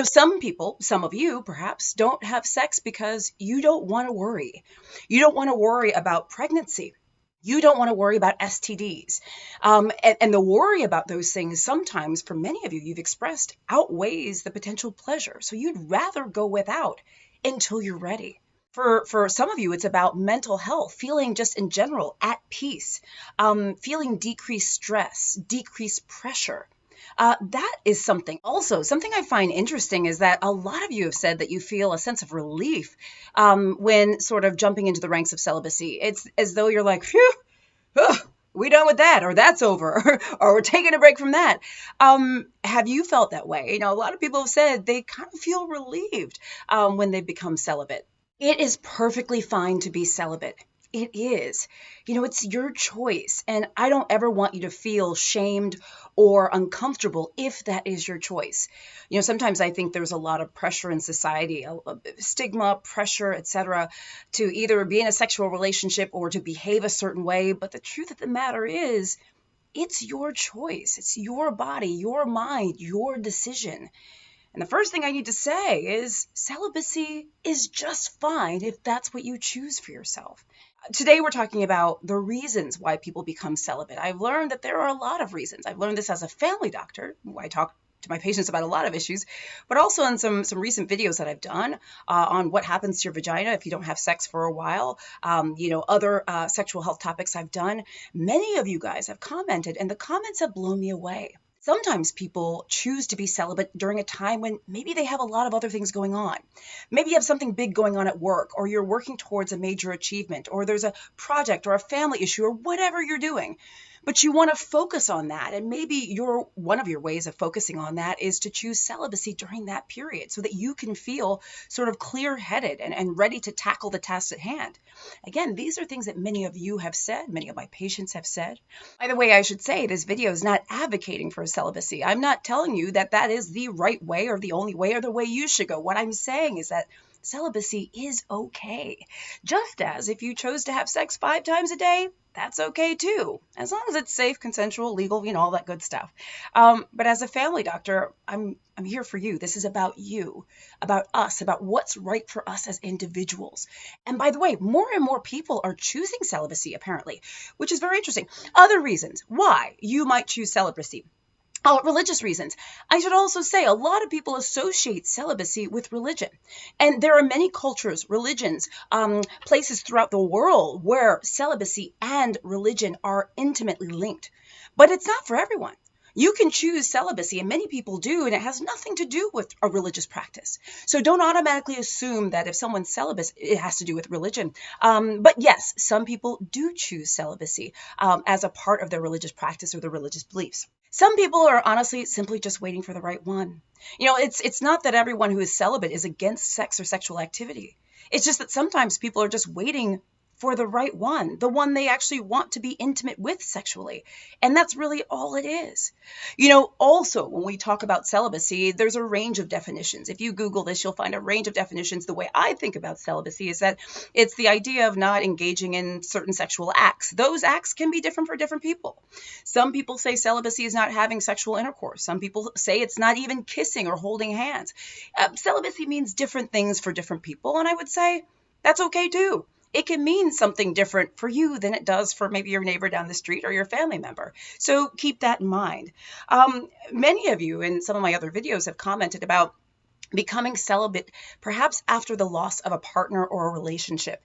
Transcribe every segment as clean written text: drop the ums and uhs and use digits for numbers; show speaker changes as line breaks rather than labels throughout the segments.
Some people, some of you perhaps, don't have sex because you don't want to worry. You don't want to worry about pregnancy. You don't want to worry about STDs. And the worry about those things, sometimes for many of you, you've expressed, outweighs the potential pleasure. So you'd rather go without until you're ready. For some of you, it's about mental health, feeling just in general at peace, feeling decreased stress, decreased pressure. That is something. Also, something I find interesting is that a lot of you have said that you feel a sense of relief when sort of jumping into the ranks of celibacy. It's as though you're like, phew, we done with that, or that's over, or we're taking a break from that. Have you felt that way? A lot of people have said they kind of feel relieved when they become celibate. It is perfectly fine to be celibate. It is. It's your choice. And I don't ever want you to feel shamed or uncomfortable if that is your choice. Sometimes I think there's a lot of pressure in society, a stigma, pressure, etc., to either be in a sexual relationship or to behave a certain way. But the truth of the matter is, it's your choice. It's your body, your mind, your decision. And the first thing I need to say is celibacy is just fine if that's what you choose for yourself. Today, we're talking about the reasons why people become celibate. I've learned that there are a lot of reasons. I've learned this as a family doctor. I talk to my patients about a lot of issues, but also in some recent videos that I've done on what happens to your vagina if you don't have sex for a while. Other sexual health topics I've done. Many of you guys have commented, and the comments have blown me away. Sometimes people choose to be celibate during a time when maybe they have a lot of other things going on. Maybe you have something big going on at work, or you're working towards a major achievement, or there's a project or a family issue, or whatever you're doing. But you want to focus on that. And maybe one of your ways of focusing on that is to choose celibacy during that period so that you can feel sort of clear-headed and ready to tackle the tasks at hand. Again, these are things that many of you have said, many of my patients have said. By the way, I should say this video is not advocating for celibacy. I'm not telling you that that is the right way or the only way or the way you should go. What I'm saying is that celibacy is okay. Just as if you chose to have sex 5 times a day, that's okay too, as long as it's safe, consensual, legal, all that good stuff. But as a family doctor, I'm here for you. This is about you, about us, about what's right for us as individuals. And by the way, more and more people are choosing celibacy, apparently, which is very interesting. Other reasons why you might choose celibacy. Religious reasons. I should also say a lot of people associate celibacy with religion. And there are many cultures, religions, places throughout the world where celibacy and religion are intimately linked. But it's not for everyone. You can choose celibacy, and many people do, and it has nothing to do with a religious practice. So don't automatically assume that if someone's celibate, it has to do with religion. But yes, some people do choose celibacy as a part of their religious practice or their religious beliefs. Some people are honestly simply just waiting for the right one. It's not that everyone who is celibate is against sex or sexual activity. It's just that sometimes people are just waiting for the right one, the one they actually want to be intimate with sexually. And that's really all it is. Also, when we talk about celibacy, there's a range of definitions. If you Google this, you'll find a range of definitions. The way I think about celibacy is that it's the idea of not engaging in certain sexual acts. Those acts can be different for different people. Some people say celibacy is not having sexual intercourse. Some people say it's not even kissing or holding hands. Celibacy means different things for different people, and I would say that's okay too. It can mean something different for you than it does for maybe your neighbor down the street or your family member. So keep that in mind. Many of you in some of my other videos have commented about becoming celibate, perhaps after the loss of a partner or a relationship.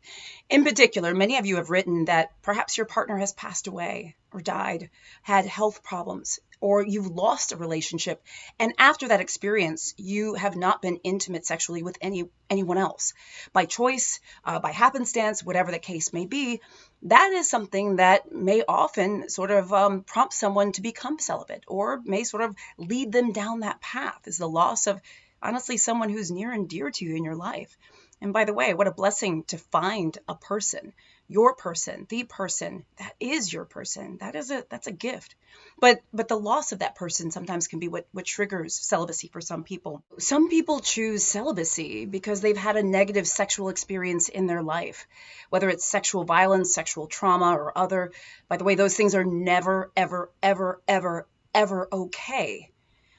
In particular, many of you have written that perhaps your partner has passed away or died, had health problems, or you've lost a relationship. And after that experience, you have not been intimate sexually with anyone else. By choice, by happenstance, whatever the case may be, that is something that may often sort of prompt someone to become celibate, or may sort of lead them down that path, is the loss of honestly someone who's near and dear to you in your life. And by the way, what a blessing to find a person, your person, the person that is your person. That's a gift. But the loss of that person sometimes can be what triggers celibacy for some people. Some people choose celibacy because they've had a negative sexual experience in their life, whether it's sexual violence, sexual trauma, or other. By the way, those things are never, ever, ever, ever, ever okay.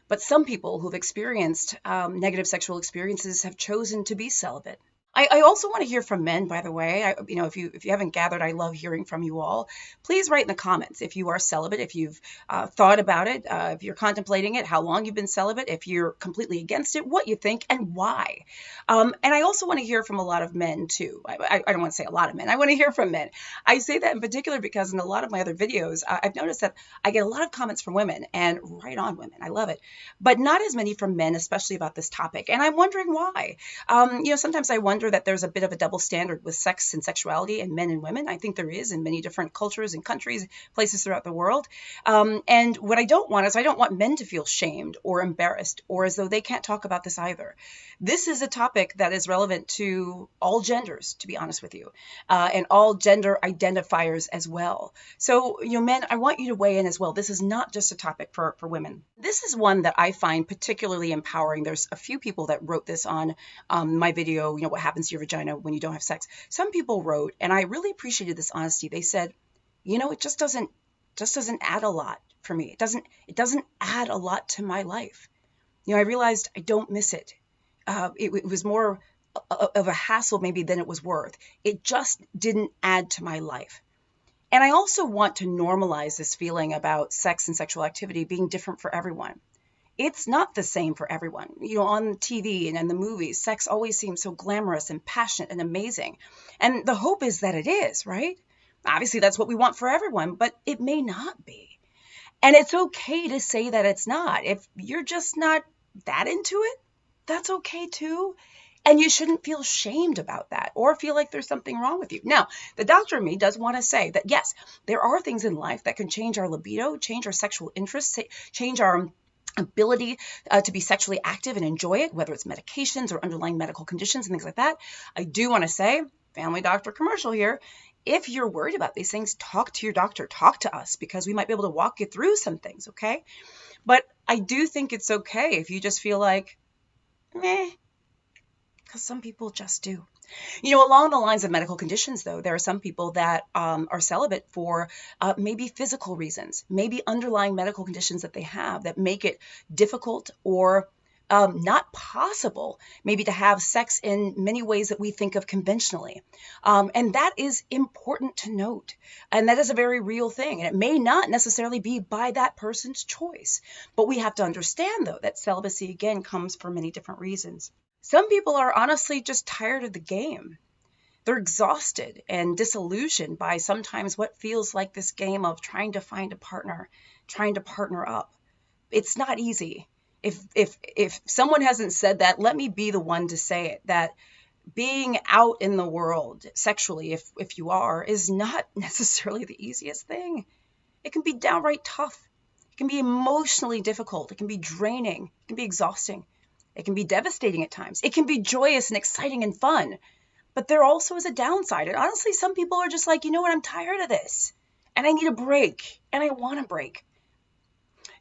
But some people who've experienced negative sexual experiences have chosen to be celibate. I also want to hear from men, by the way. If you haven't gathered, I love hearing from you all. Please write in the comments if you are celibate, if you've thought about it, if you're contemplating it, how long you've been celibate, if you're completely against it, what you think, and why. And I also want to hear from a lot of men too. I don't want to say a lot of men. I want to hear from men. I say that in particular because in a lot of my other videos, I've noticed that I get a lot of comments from women, and right on women. I love it, but not as many from men, especially about this topic. And I'm wondering why. Sometimes I wonder that there's a bit of a double standard with sex and sexuality and men and women. I think there is in many different cultures and countries, places throughout the world. And what I don't want is I don't want men to feel shamed or embarrassed or as though they can't talk about this either. This is a topic that is relevant to all genders, to be honest with you, and all gender identifiers as well. So, men, I want you to weigh in as well. This is not just a topic for women. This is one that I find particularly empowering. There's a few people that wrote this on my video, what happens to your vagina when you don't have sex. Some people wrote, and I really appreciated this honesty. They said, it just doesn't add a lot for me. It doesn't add a lot to my life. I realized I don't miss it. It was more of a hassle maybe than it was worth. It just didn't add to my life. And I also want to normalize this feeling about sex and sexual activity being different for everyone. It's not the same for everyone. On TV and in the movies, sex always seems so glamorous and passionate and amazing. And the hope is that it is, right? Obviously, that's what we want for everyone, but it may not be. And it's okay to say that it's not. If you're just not that into it, that's okay too. And you shouldn't feel shamed about that or feel like there's something wrong with you. Now, the doctor in me does want to say that, yes, there are things in life that can change our libido, change our sexual interests, change our ability to be sexually active and enjoy it, whether it's medications or underlying medical conditions and things like that. I do want to say, family doctor commercial here, if you're worried about these things, talk to your doctor, talk to us, because we might be able to walk you through some things, okay? But I do think it's okay if you just feel like, meh, because some people just do. Along the lines of medical conditions, though, there are some people that are celibate for maybe physical reasons, maybe underlying medical conditions that they have that make it difficult or not possible maybe to have sex in many ways that we think of conventionally. And that is important to note. And that is a very real thing. And it may not necessarily be by that person's choice. But we have to understand, though, that celibacy, again, comes for many different reasons. Some people are honestly just tired of the game. They're exhausted and disillusioned by sometimes what feels like this game of trying to find a partner, trying to partner up. It's not easy. If someone hasn't said that, let me be the one to say it, that being out in the world sexually, if you are, is not necessarily the easiest thing. It can be downright tough. It can be emotionally difficult. It can be draining. It can be exhausting. It can be devastating at times. It can be joyous and exciting and fun. But there also is a downside. And honestly, some people are just like, I'm tired of this. And I need a break. And I want a break.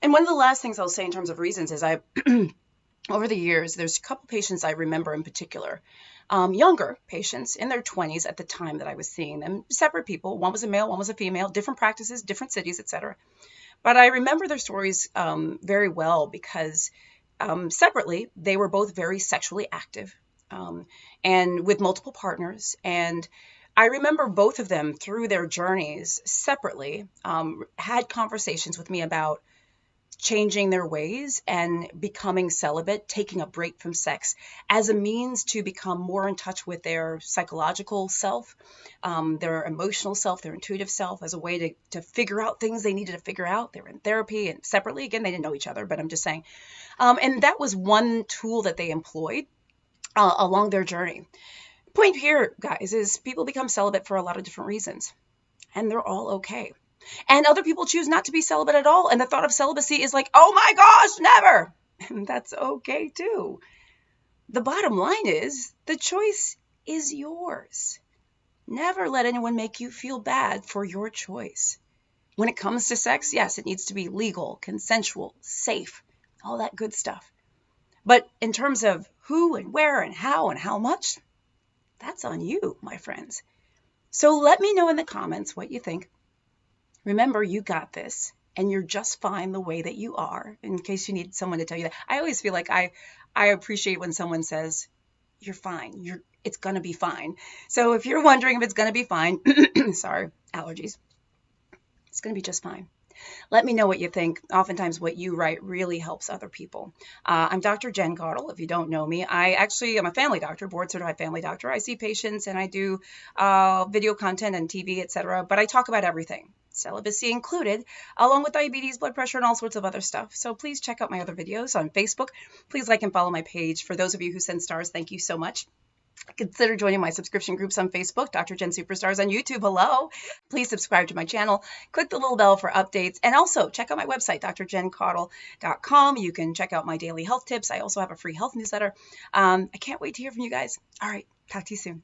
And one of the last things I'll say in terms of reasons is over the years, there's a couple patients I remember in particular, younger patients in their 20s at the time that I was seeing them, separate people. One was a male, one was a female, different practices, different cities, etc. But I remember their stories very well because separately, they were both very sexually active and with multiple partners. And I remember both of them through their journeys separately had conversations with me about changing their ways and becoming celibate, taking a break from sex as a means to become more in touch with their psychological self, their emotional self, their intuitive self, as a way to figure out things they needed to figure out. They were in therapy and separately. Again, they didn't know each other, but I'm just saying. And that was one tool that they employed along their journey. The point here, guys, is people become celibate for a lot of different reasons, and they're all okay. And other people choose not to be celibate at all. And the thought of celibacy is like, oh my gosh, never. And that's okay too. The bottom line is the choice is yours. Never let anyone make you feel bad for your choice. When it comes to sex, yes, it needs to be legal, consensual, safe, all that good stuff. But in terms of who and where and how much, that's on you, my friends. So let me know in the comments what you think. Remember, you got this. and you're just fine the way that you are, in case you need someone to tell you that. I always feel like I appreciate when someone says, you're fine. It's going to be fine. So if you're wondering if it's going to be fine, sorry, allergies, it's going to be just fine. Let me know what you think. Oftentimes what you write really helps other people. I'm Dr. Jen Caudle. If you don't know me, I actually am a family doctor, board certified family doctor. I see patients and I do video content and TV, etc. But I talk about everything, celibacy included, along with diabetes, blood pressure, and all sorts of other stuff. So please check out my other videos on Facebook. Please like and follow my page. For those of you who send stars, thank you so much. Consider joining my subscription groups on Facebook, Dr. Jen Superstars on YouTube. Hello. Please subscribe to my channel. Click the little bell for updates. And also check out my website, drjencaudle.com. You can check out my daily health tips. I also have a free health newsletter. I can't wait to hear from you guys. All right. Talk to you soon.